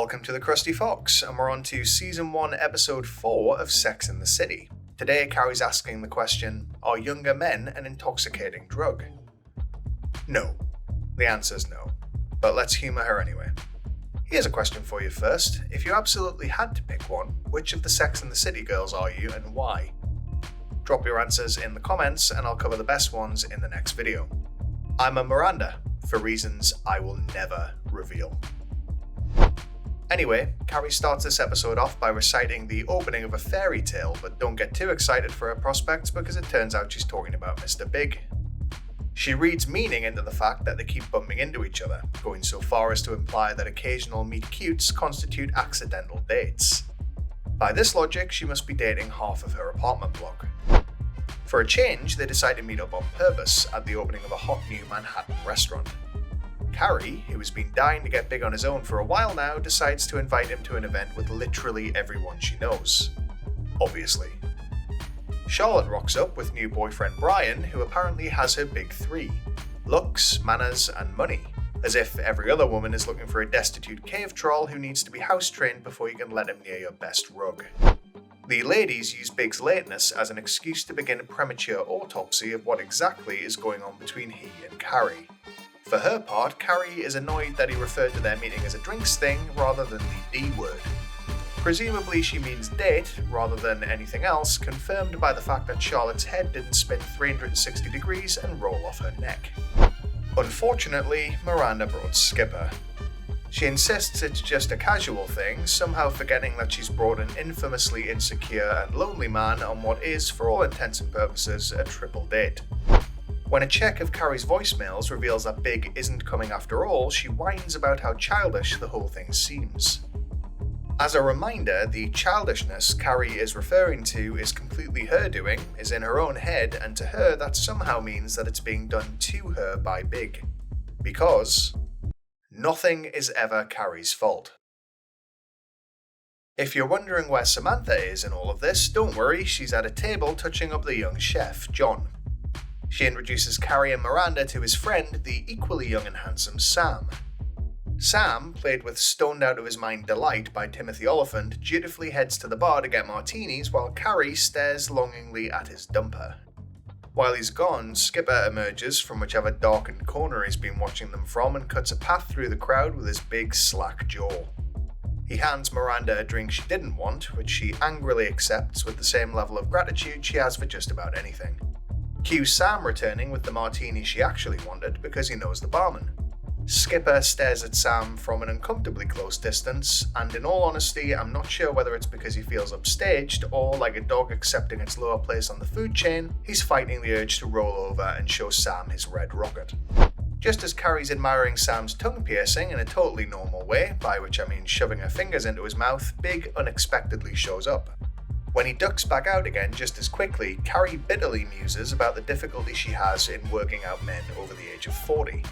Welcome to The Crusty Fox, and we're on to Season 1, Episode 4 of Sex and the City. Today, Carrie's asking the question, are younger men an intoxicating drug? No. The answer's no. But let's humour her anyway. Here's a question for you first. If you absolutely had to pick one, which of the Sex and the City girls are you and why? Drop your answers in the comments and I'll cover the best ones in the next video. I'm a Miranda, for reasons I will never reveal. Anyway, Carrie starts this episode off by reciting the opening of a fairy tale, but don't get too excited for her prospects because it turns out she's talking about Mr. Big. She reads meaning into the fact that they keep bumping into each other, going so far as to imply that occasional meet-cutes constitute accidental dates. By this logic, she must be dating half of her apartment block. For a change, they decide to meet up on purpose at the opening of a hot new Manhattan restaurant. Carrie, who has been dying to get big on his own for a while now, decides to invite him to an event with literally everyone she knows. Obviously. Charlotte rocks up with new boyfriend Brian, who apparently has her big three: looks, manners, and money. As if every other woman is looking for a destitute cave troll who needs to be house-trained before you can let him near your best rug. The ladies use Big's lateness as an excuse to begin a premature autopsy of what exactly is going on between he and Carrie. For her part, Carrie is annoyed that he referred to their meeting as a drinks thing rather than the D word. Presumably she means date rather than anything else, confirmed by the fact that Charlotte's head didn't spin 360 degrees and roll off her neck. Unfortunately, Miranda brought Skipper. She insists it's just a casual thing, somehow forgetting that she's brought an infamously insecure and lonely man on what is, for all intents and purposes, a triple date. When a check of Carrie's voicemails reveals that Big isn't coming after all, she whines about how childish the whole thing seems. As a reminder, the childishness Carrie is referring to is completely her doing, is in her own head, and to her that somehow means that it's being done to her by Big. Because nothing is ever Carrie's fault. If you're wondering where Samantha is in all of this, don't worry, she's at a table touching up the young chef, John. She introduces Carrie and Miranda to his friend, the equally young and handsome Sam. Sam, played with stoned out of his mind delight by Timothy Oliphant, dutifully heads to the bar to get martinis while Carrie stares longingly at his dumper. While he's gone, Skipper emerges from whichever darkened corner he's been watching them from and cuts a path through the crowd with his big slack jaw. He hands Miranda a drink she didn't want, which she angrily accepts with the same level of gratitude she has for just about anything. Cue Sam returning with the martini she actually wanted because he knows the barman. Skipper stares at Sam from an uncomfortably close distance, and in all honesty, I'm not sure whether it's because he feels upstaged or, like a dog accepting its lower place on the food chain, he's fighting the urge to roll over and show Sam his red rocket. Just as Carrie's admiring Sam's tongue piercing in a totally normal way, by which I mean shoving her fingers into his mouth, Big unexpectedly shows up. When he ducks back out again just as quickly, Carrie bitterly muses about the difficulty she has in working out men over the age of 40.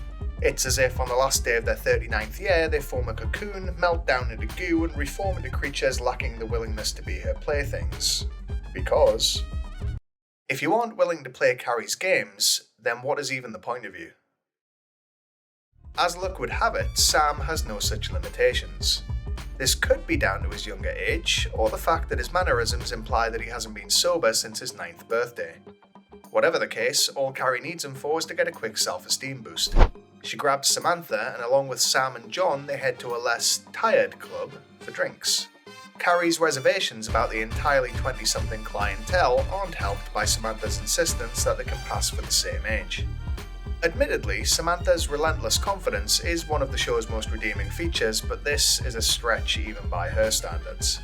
It's as if on the last day of their 39th year, they form a cocoon, melt down into goo, and reform into creatures lacking the willingness to be her playthings. Because if you aren't willing to play Carrie's games, then what is even the point of you? As luck would have it, Sam has no such limitations. This could be down to his younger age, or the fact that his mannerisms imply that he hasn't been sober since his 9th birthday. Whatever the case, all Carrie needs him for is to get a quick self-esteem boost. She grabs Samantha, and along with Sam and John, they head to a less tired club for drinks. Carrie's reservations about the entirely 20-something clientele aren't helped by Samantha's insistence that they can pass for the same age. Admittedly, Samantha's relentless confidence is one of the show's most redeeming features, but this is a stretch even by her standards.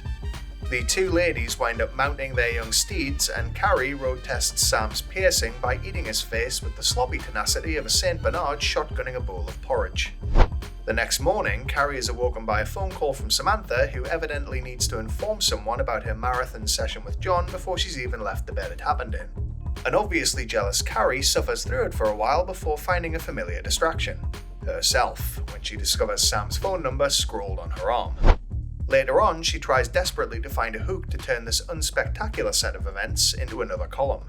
The two ladies wind up mounting their young steeds, and Carrie road tests Sam's piercing by eating his face with the sloppy tenacity of a St. Bernard shotgunning a bowl of porridge. The next morning, Carrie is awoken by a phone call from Samantha, who evidently needs to inform someone about her marathon session with John before she's even left the bed it happened in. An obviously jealous Carrie suffers through it for a while before finding a familiar distraction: herself, when she discovers Sam's phone number scrawled on her arm. Later on, she tries desperately to find a hook to turn this unspectacular set of events into another column.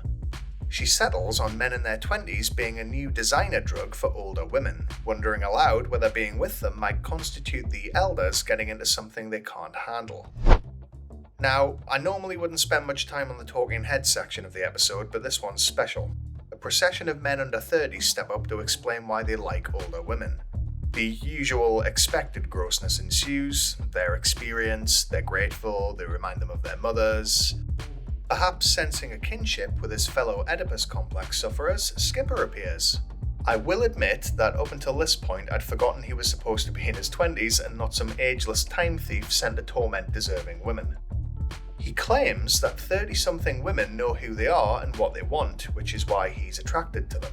She settles on men in their 20s being a new designer drug for older women, wondering aloud whether being with them might constitute the elders getting into something they can't handle. Now, I normally wouldn't spend much time on the talking head section of the episode, but this one's special. A procession of men under 30 step up to explain why they like older women. The usual expected grossness ensues, their experience, they're grateful, they remind them of their mothers. Perhaps sensing a kinship with his fellow Oedipus complex sufferers, Skipper appears. I will admit that up until this point I'd forgotten he was supposed to be in his 20s and not some ageless time thief sent to torment deserving women. He claims that 30-something women know who they are and what they want, which is why he's attracted to them.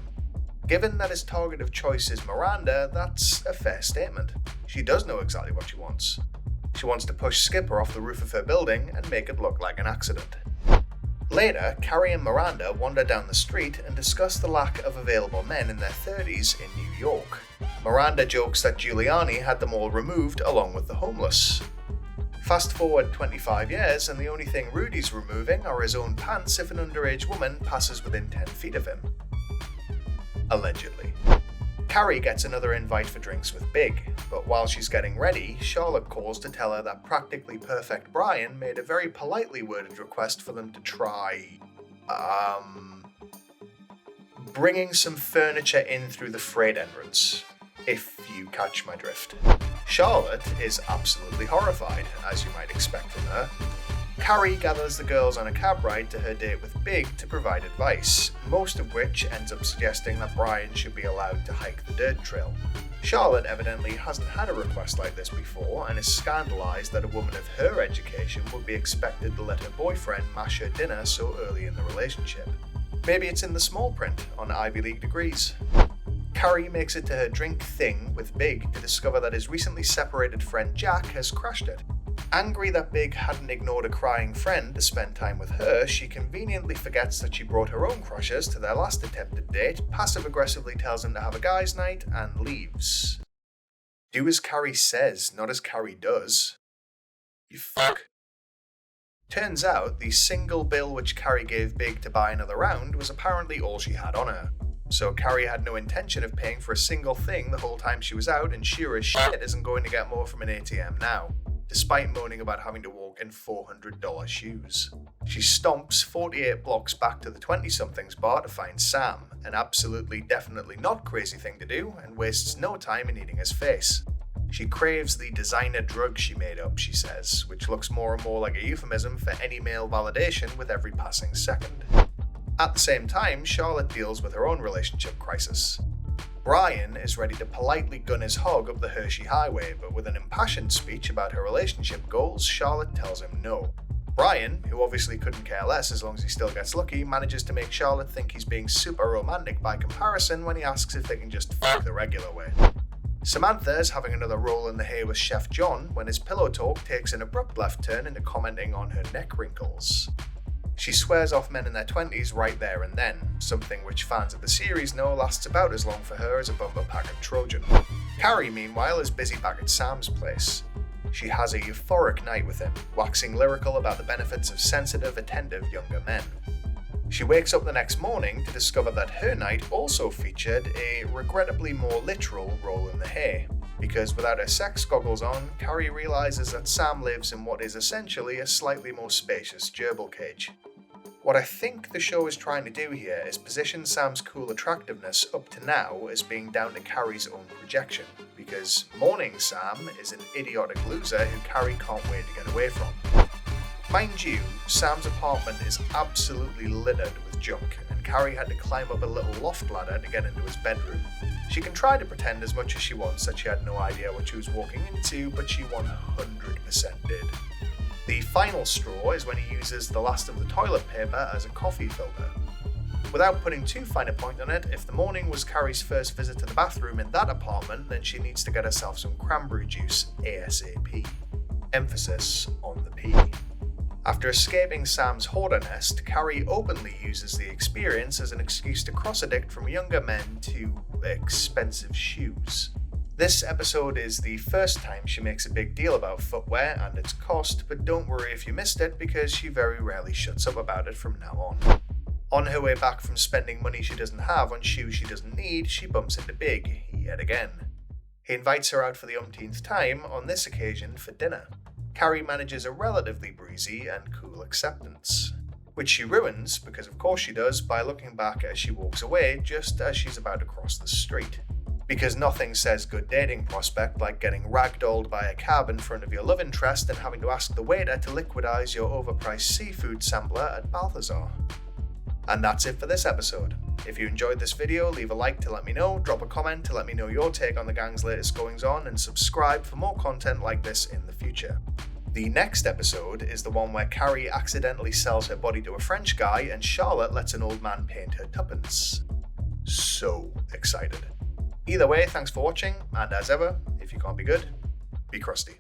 Given that his target of choice is Miranda, that's a fair statement. She does know exactly what she wants. She wants to push Skipper off the roof of her building and make it look like an accident. Later, Carrie and Miranda wander down the street and discuss the lack of available men in their 30s in New York. Miranda jokes that Giuliani had them all removed along with the homeless. Fast forward 25 years and the only thing Rudy's removing are his own pants if an underage woman passes within 10 feet of him. Allegedly. Carrie gets another invite for drinks with Big, but while she's getting ready, Charlotte calls to tell her that Practically Perfect Brian made a very politely worded request for them to try, bringing some furniture in through the freight entrance, if you catch my drift. Charlotte is absolutely horrified, as you might expect from her. Carrie gathers the girls on a cab ride to her date with Big to provide advice, most of which ends up suggesting that Brian should be allowed to hike the dirt trail. Charlotte evidently hasn't had a request like this before and is scandalised that a woman of her education would be expected to let her boyfriend mash her dinner so early in the relationship. Maybe it's in the small print on Ivy League degrees. Carrie makes it to her drink thing with Big to discover that his recently separated friend Jack has crashed it. Angry that Big hadn't ignored a crying friend to spend time with her, she conveniently forgets that she brought her own crushes to their last attempted date, passive-aggressively tells him to have a guy's night, and leaves. Do as Carrie says, not as Carrie does. You fuck. Turns out, the single bill which Carrie gave Big to buy another round was apparently all she had on her. So Carrie had no intention of paying for a single thing the whole time she was out, and sure as shit isn't going to get more from an ATM now, despite moaning about having to walk in $400 shoes. She stomps 48 blocks back to the 20-somethings bar to find Sam, an absolutely definitely not crazy thing to do, and wastes no time in eating his face. She craves the designer drug she made up, she says, which looks more and more like a euphemism for any male validation with every passing second. At the same time, Charlotte deals with her own relationship crisis. Brian is ready to politely gun his hog up the Hershey Highway, but with an impassioned speech about her relationship goals, Charlotte tells him no. Brian, who obviously couldn't care less as long as he still gets lucky, manages to make Charlotte think he's being super romantic by comparison when he asks if they can just fuck the regular way. Samantha is having another roll in the hay with Chef John when his pillow talk takes an abrupt left turn into commenting on her neck wrinkles. She swears off men in their 20s right there and then, something which fans of the series know lasts about as long for her as a bumper packet Trojan. Carrie, meanwhile, is busy back at Sam's place. She has a euphoric night with him, waxing lyrical about the benefits of sensitive, attentive younger men. She wakes up the next morning to discover that her night also featured a regrettably more literal roll in the hay, because without her sex goggles on, Carrie realizes that Sam lives in what is essentially a slightly more spacious gerbil cage. What I think the show is trying to do here is position Sam's cool attractiveness up to now as being down to Carrie's own projection, because Morning Sam is an idiotic loser who Carrie can't wait to get away from. Mind you, Sam's apartment is absolutely littered with junk, and Carrie had to climb up a little loft ladder to get into his bedroom. She can try to pretend as much as she wants that she had no idea what she was walking into, but she 100% did. The final straw is when he uses the last of the toilet paper as a coffee filter. Without putting too fine a point on it, if the morning was Carrie's first visit to the bathroom in that apartment, then she needs to get herself some cranberry juice ASAP. Emphasis on the P. After escaping Sam's hoarder nest, Carrie openly uses the experience as an excuse to cross-addict from younger men to expensive shoes. This episode is the first time she makes a big deal about footwear and its cost, but don't worry if you missed it because she very rarely shuts up about it from now on. On her way back from spending money she doesn't have on shoes she doesn't need, she bumps into Big, yet again. He invites her out for the umpteenth time, on this occasion for dinner. Carrie manages a relatively breezy and cool acceptance, which she ruins, because of course she does, by looking back as she walks away just as she's about to cross the street. Because nothing says good dating prospect like getting ragdolled by a cab in front of your love interest and having to ask the waiter to liquidize your overpriced seafood sampler at Balthazar. And that's it for this episode. If you enjoyed this video, leave a like to let me know, drop a comment to let me know your take on the gang's latest goings on, and subscribe for more content like this in the future. The next episode is the one where Carrie accidentally sells her body to a French guy and Charlotte lets an old man paint her tuppence. So excited. Either way, thanks for watching, and as ever, if you can't be good, be crusty.